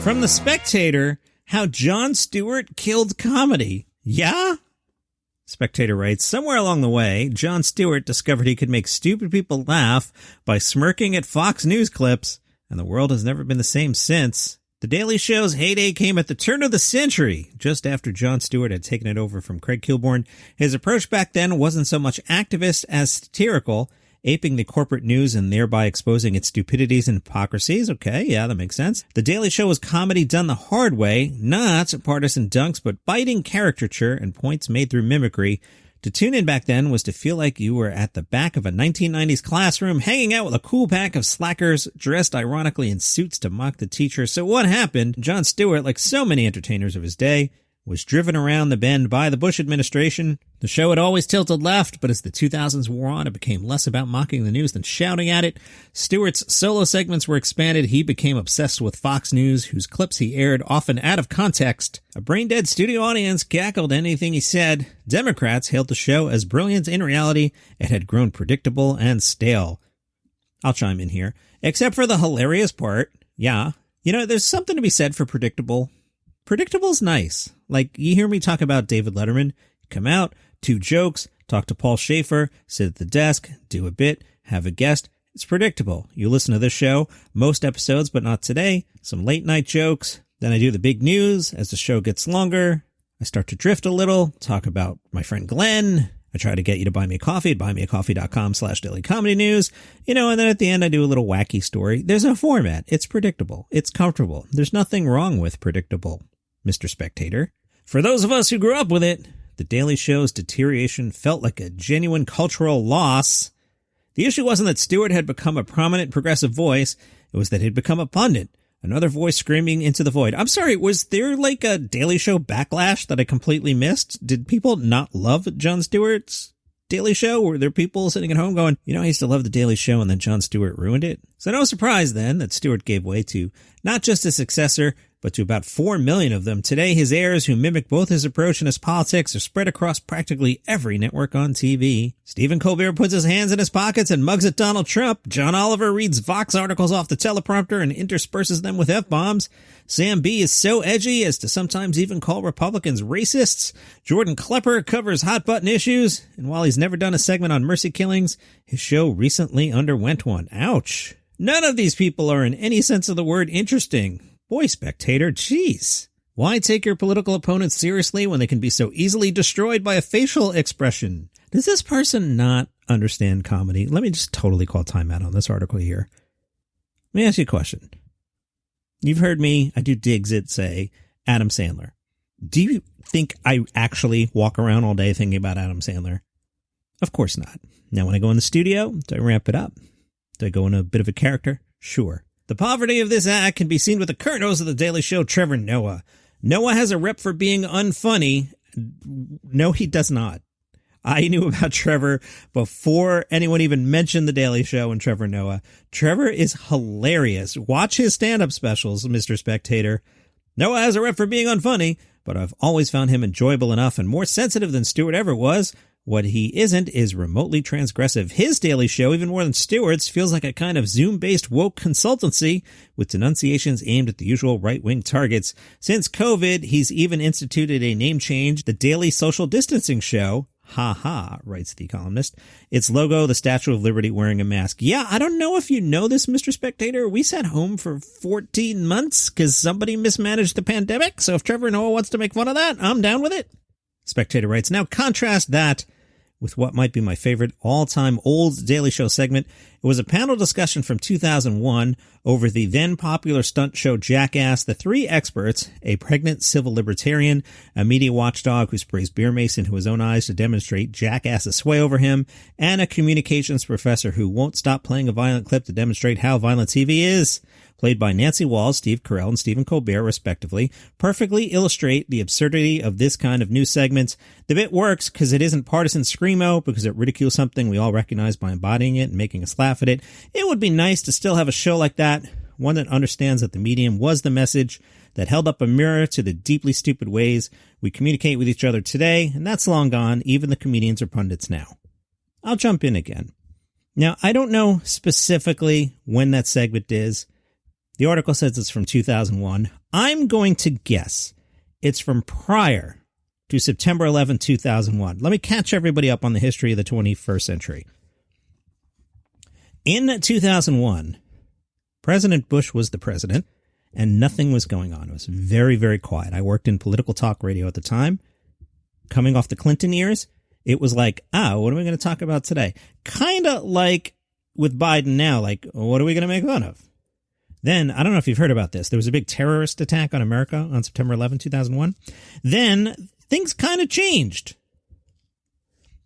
From the Spectator, how Jon Stewart killed comedy. Yeah? Spectator writes, somewhere along the way, Jon Stewart discovered he could make stupid people laugh by smirking at Fox News clips, and the world has never been the same since. The Daily Show's heyday came at the turn of the century, just after Jon Stewart had taken it over from Craig Kilborn. His approach back then wasn't so much activist as satirical, aping the corporate news and thereby exposing its stupidities and hypocrisies. Okay, yeah, that makes sense. The Daily Show was comedy done the hard way, not partisan dunks, but biting caricature and points made through mimicry. To tune in back then was to feel like you were at the back of a 1990s classroom hanging out with a cool pack of slackers dressed ironically in suits to mock the teacher. So what happened? Jon Stewart, like so many entertainers of his day, was driven around the bend by the Bush administration. The show had always tilted left, but as the 2000s wore on, it became less about mocking the news than shouting at it. Stewart's solo segments were expanded. He became obsessed with Fox News, whose clips he aired often out of context. A brain-dead studio audience cackled anything he said. Democrats hailed the show as brilliant. In reality, it had grown predictable and stale. I'll chime in here. Except for the hilarious part. Yeah. You know, there's something to be said for predictable. Predictable's nice. Like, you hear me talk about David Letterman, come out, 2 jokes, talk to Paul Schaefer, sit at the desk, do a bit, have a guest. It's predictable. You listen to this show, most episodes, but not today, some late night jokes. Then I do the big news. As the show gets longer, I start to drift a little, talk about my friend Glenn. I try to get you to buy me a coffee at buymeacoffee.com/dailycomedynews. You know, and then at the end I do a little wacky story. There's a format. It's predictable. It's comfortable. There's nothing wrong with predictable, Mr. Spectator. For those of us who grew up with it, The Daily Show's deterioration felt like a genuine cultural loss. The issue wasn't that Stewart had become a prominent progressive voice. It was that he'd become a pundit, another voice screaming into the void. I'm sorry, was there like a Daily Show backlash that I completely missed? Did people not love Jon Stewart's Daily Show? Were there people sitting at home going, you know, I used to love the Daily Show and then Jon Stewart ruined it? So no surprise then that Stewart gave way to not just a successor, but to about 4 million of them. Today, his heirs who mimic both his approach and his politics are spread across practically every network on TV. Stephen Colbert puts his hands in his pockets and mugs at Donald Trump. John Oliver reads Vox articles off the teleprompter and intersperses them with F-bombs. Sam B is so edgy as to sometimes even call Republicans racists. Jordan Klepper covers hot-button issues. And while he's never done a segment on mercy killings, his show recently underwent one. Ouch. None of these people are in any sense of the word interesting. Boy, Spectator, jeez. Why take your political opponents seriously when they can be so easily destroyed by a facial expression? Does this person not understand comedy? Let me just totally call timeout on this article here. Let me ask you a question. You've heard me, I do digs at, say, Adam Sandler. Do you think I actually walk around all day thinking about Adam Sandler? Of course not. Now, when I go in the studio, do I ramp it up? Do I go in a bit of a character? Sure. The poverty of this act can be seen with the current host of The Daily Show, Trevor Noah. Noah has a rep for being unfunny. No, he does not. I knew about Trevor before anyone even mentioned The Daily Show and Trevor Noah. Trevor is hilarious. Watch his stand-up specials, Mr. Spectator. Noah has a rep for being unfunny, but I've always found him enjoyable enough and more sensitive than Stewart ever was. What he isn't is remotely transgressive. His Daily Show, even more than Stewart's, feels like a kind of Zoom-based woke consultancy with denunciations aimed at the usual right-wing targets. Since COVID, he's even instituted a name change, the Daily Social Distancing Show. Ha ha, writes the columnist. Its logo, the Statue of Liberty wearing a mask. Yeah, I don't know if you know this, Mr. Spectator. We sat home for 14 months because somebody mismanaged the pandemic. So if Trevor Noah wants to make fun of that, I'm down with it. Spectator writes, now contrast that with what might be my favorite all-time old Daily Show segment. It was a panel discussion from 2001 over the then-popular stunt show Jackass. The 3 experts, a pregnant civil libertarian, a media watchdog who sprays beer mace into his own eyes to demonstrate Jackass's sway over him, and a communications professor who won't stop playing a violent clip to demonstrate how violent TV is, played by Nancy Walls, Steve Carell, and Stephen Colbert, respectively, perfectly illustrate the absurdity of this kind of news segment. The bit works because it isn't partisan screamo, because it ridicules something we all recognize by embodying it and making us laugh at it. It would be nice to still have a show like that, one that understands that the medium was the message, that held up a mirror to the deeply stupid ways we communicate with each other today, and that's long gone. Even the comedians are pundits now. I'll jump in again. Now, I don't know specifically when that segment is. The article says it's from 2001. I'm going to guess it's from prior to September 11, 2001. Let me catch everybody up on the history of the 21st century. In 2001, President Bush was the president, and nothing was going on. It was very, very quiet. I worked in political talk radio at the time. Coming off the Clinton years, it was like, what are we going to talk about today? Kind of like with Biden now, like, what are we going to make fun of? Then, I don't know if you've heard about this. There was a big terrorist attack on America on September 11, 2001. Then, things kind of changed.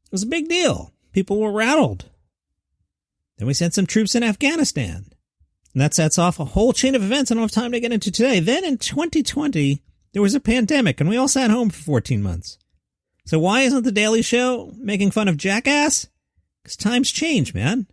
It was a big deal. People were rattled. Then we sent some troops in Afghanistan. And that sets off a whole chain of events I don't have time to get into today. Then in 2020, there was a pandemic, and we all sat home for 14 months. So why isn't The Daily Show making fun of Jackass? Because times change, man.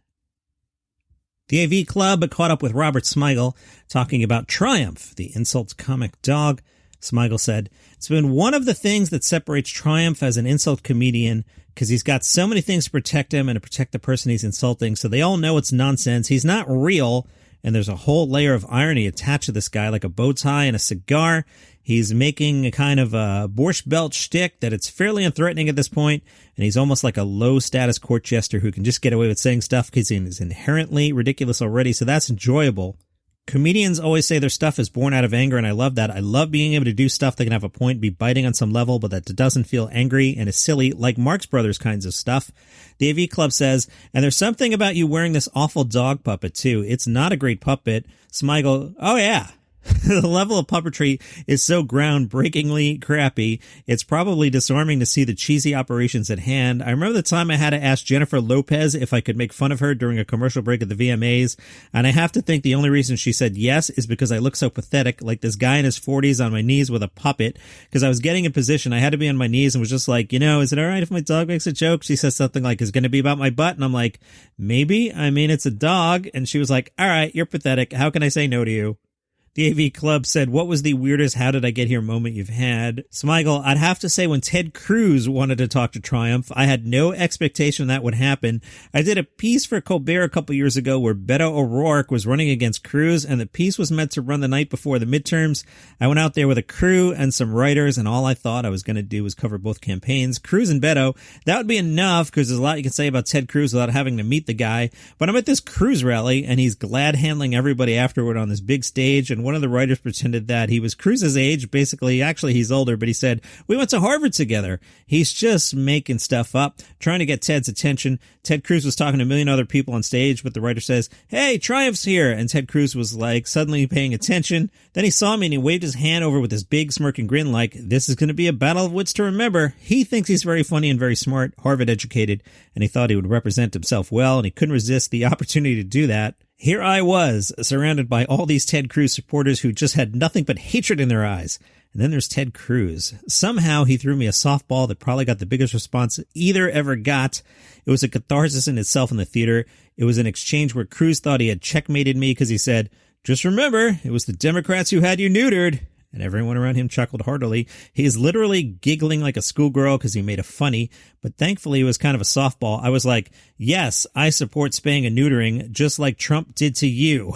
The AV Club caught up with Robert Smigel talking about Triumph, the insult comic dog. Smigel said, it's been one of the things that separates Triumph as an insult comedian because he's got so many things to protect him and to protect the person he's insulting, so they all know it's nonsense. He's not real, and there's a whole layer of irony attached to this guy, like a bow tie and a cigar. He's making a kind of a Borscht Belt shtick that it's fairly unthreatening at this point, and he's almost like a low-status court jester who can just get away with saying stuff because he's inherently ridiculous already, so that's enjoyable. Comedians always say their stuff is born out of anger, and I love that. I love being able to do stuff that can have a point, be biting on some level, but that doesn't feel angry and is silly, like Marx Brothers kinds of stuff. The AV Club says, and there's something about you wearing this awful dog puppet, too. It's not a great puppet. Smigel, oh yeah. The level of puppetry is so groundbreakingly crappy, it's probably disarming to see the cheesy operations at hand. I remember the time I had to ask Jennifer Lopez if I could make fun of her during a commercial break at the VMAs, and I have to think the only reason she said yes is because I look so pathetic, like this guy in his 40s on my knees with a puppet, because I was getting in position. I had to be on my knees and was just like, is it all right if my dog makes a joke? She says something like, is it going to be about my butt? And I'm like, maybe. I mean, it's a dog. And she was like, all right, you're pathetic. How can I say no to you? The AV Club said, what was the weirdest how did I get here moment you've had? Smigel, I'd have to say when Ted Cruz wanted to talk to Triumph, I had no expectation that would happen. I did a piece for Colbert a couple years ago where Beto O'Rourke was running against Cruz, and the piece was meant to run the night before the midterms. I went out there with a crew and some writers, and all I thought I was going to do was cover both campaigns. Cruz and Beto, that would be enough because there's a lot you can say about Ted Cruz without having to meet the guy. But I'm at this Cruz rally, and he's glad handling everybody afterward on this big stage, and one of the writers pretended that he was Cruz's age. Basically, actually, he's older, but he said, we went to Harvard together. He's just making stuff up, trying to get Ted's attention. Ted Cruz was talking to a million other people on stage, but the writer says, hey, Triumph's here. And Ted Cruz was like suddenly paying attention. Then he saw me and he waved his hand over with this big smirking grin like, this is going to be a battle of wits to remember. He thinks he's very funny and very smart, Harvard educated, and he thought he would represent himself well, and he couldn't resist the opportunity to do that. Here I was, surrounded by all these Ted Cruz supporters who just had nothing but hatred in their eyes. And then there's Ted Cruz. Somehow he threw me a softball that probably got the biggest response either ever got. It was a catharsis in itself in the theater. It was an exchange where Cruz thought he had checkmated me because he said, just remember, it was the Democrats who had you neutered. And everyone around him chuckled heartily. He is literally giggling like a schoolgirl because he made a funny, but thankfully it was kind of a softball. I was like, yes, I support spaying and neutering just like Trump did to you.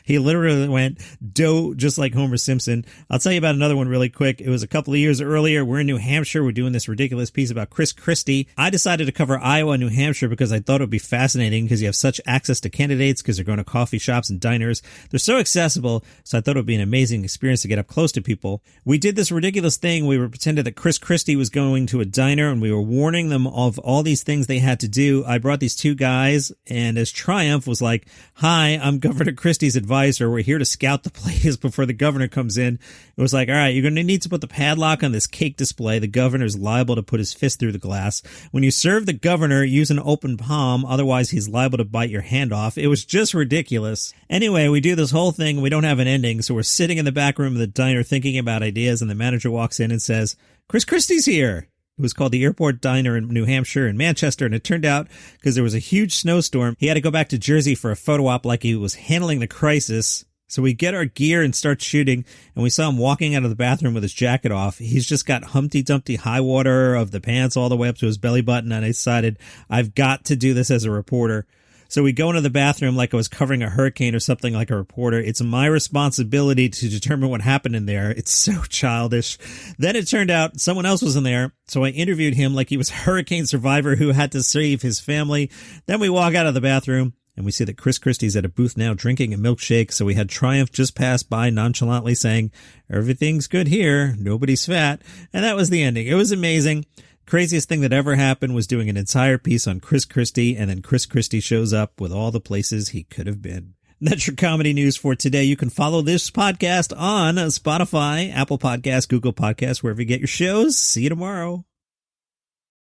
He literally went dough just like Homer Simpson. I'll tell you about another one really quick. It was a couple of years earlier. We're in New Hampshire. We're doing this ridiculous piece about Chris Christie. I decided to cover Iowa and New Hampshire because I thought it would be fascinating because you have such access to candidates because they're going to coffee shops and diners. They're so accessible, so I thought it would be an amazing experience to get up close to people. We did this ridiculous thing. We were pretended that Chris Christie was going to a diner and we were warning them of all these things they had to do. I brought these two guys, and as Triumph was like, hi, I'm Governor Christie's advisor. We're here to scout the place before the governor comes in. It was like, all right, you're going to need to put the padlock on this cake display. The governor's liable to put his fist through the glass. When you serve the governor, use an open palm. Otherwise, he's liable to bite your hand off. It was just ridiculous. Anyway, we do this whole thing. And we don't have an ending. So we're sitting in the back room of the diner thinking about ideas. And the manager walks in and says, Chris Christie's here. It was called the Airport Diner in New Hampshire and Manchester, and it turned out because there was a huge snowstorm, he had to go back to Jersey for a photo op like he was handling the crisis. So we get our gear and start shooting, and we saw him walking out of the bathroom with his jacket off. He's just got Humpty Dumpty high water of the pants all the way up to his belly button, and I decided I've got to do this as a reporter. So we go into the bathroom like I was covering a hurricane or something like a reporter. It's my responsibility to determine what happened in there. It's so childish. Then it turned out someone else was in there. So I interviewed him like he was a hurricane survivor who had to save his family. Then we walk out of the bathroom and we see that Chris Christie's at a booth now drinking a milkshake. So we had Triumph just pass by nonchalantly saying, everything's good here. Nobody's fat. And that was the ending. It was amazing. Craziest thing that ever happened was doing an entire piece on Chris Christie, and then Chris Christie shows up with all the places he could have been. That's your comedy news for today. You can follow this podcast on Spotify, Apple Podcasts, Google Podcasts, wherever you get your shows. See you tomorrow.